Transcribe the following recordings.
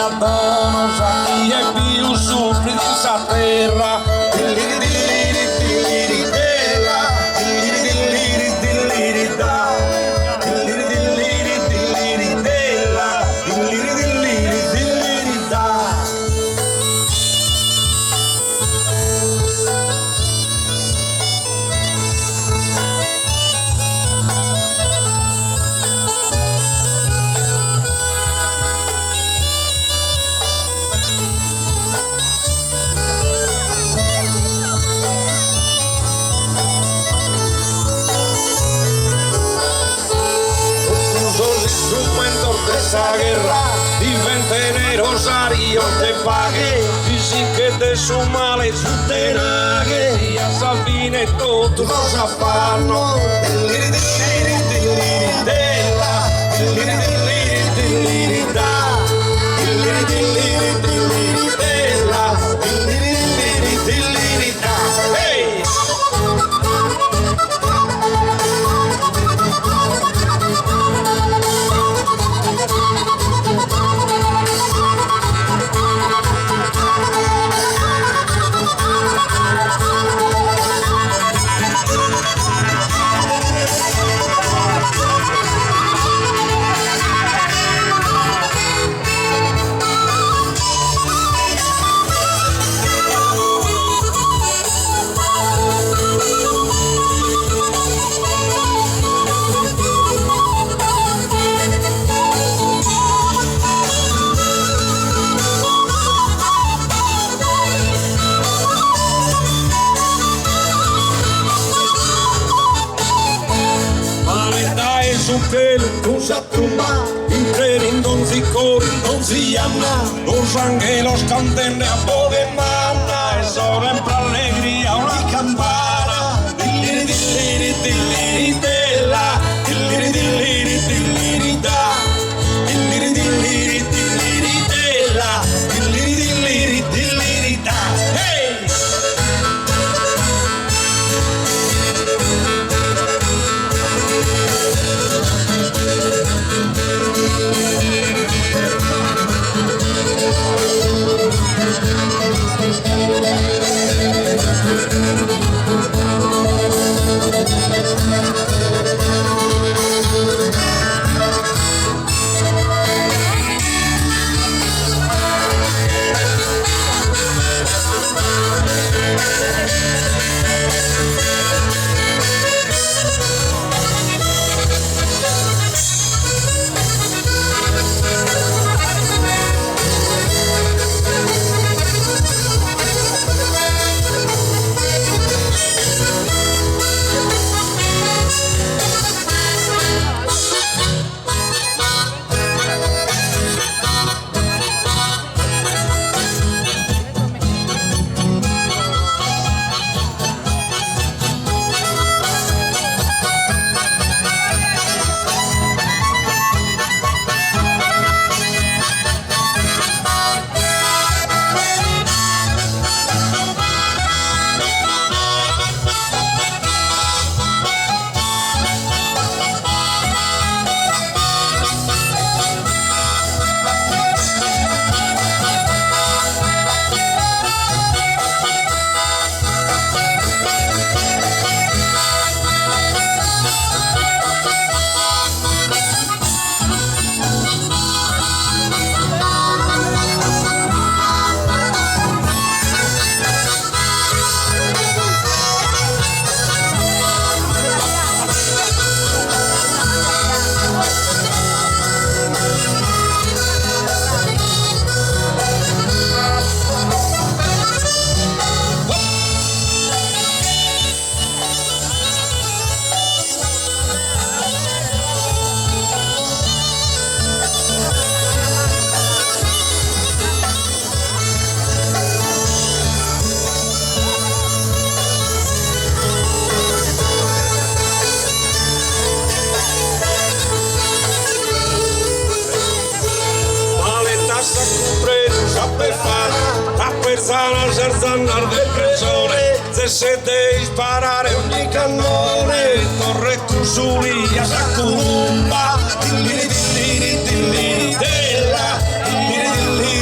a dono, sa chi è più soffri di questa terra. Esa guerra diventa rosario te pague dici che te su male su te naghe e a fine tutto cosa fanno tu satumba, incrediendo si corriendo si llama, los ángeles canten de amor de mana, es hora en alegría una campana, diliri diliri diliri dela, diliri diliri diliri da, diliri diliri diliri dela, diliri diliri diliri da, hey! Sana scherzando del pressione, se siete sparare ogni cannone, torre Cusulia, Sacurumba, dilliri dilliri dilliri della, dilliri dilliri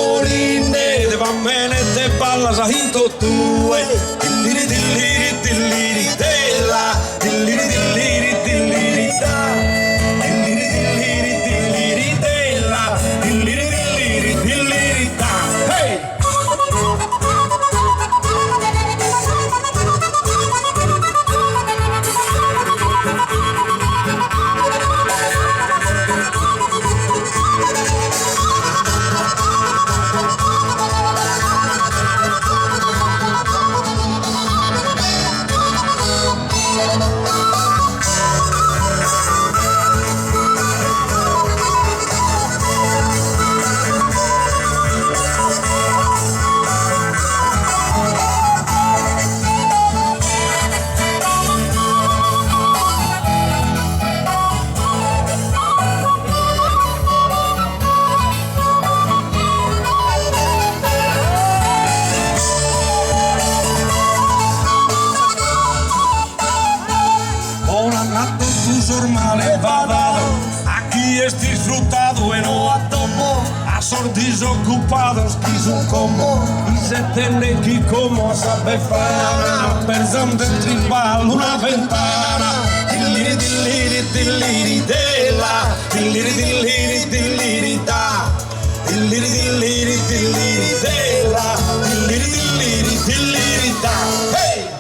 mandoline, te va bene, te balla, sahito tue. Dilliri dilliri dilliri della, dilliri dilliri dilliri da, dilliri dilliri dilliri della, dilliri dilliri dilliri da. Hey! Normale badado, aquí es disfrutado en o atomo, a sor disocupados quiso un como, y se tiene que como sabe fare, persona del tribal una ventana, dilliri dilliri dilliri della, dilliri dilliri dilliri da, dilliri dilliri dilliri della, dilliri dilliri dilliri da, hey!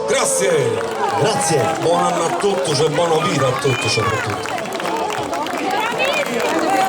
Grazie. Grazie. Buon anno a tutti e buona vita a tutti soprattutto.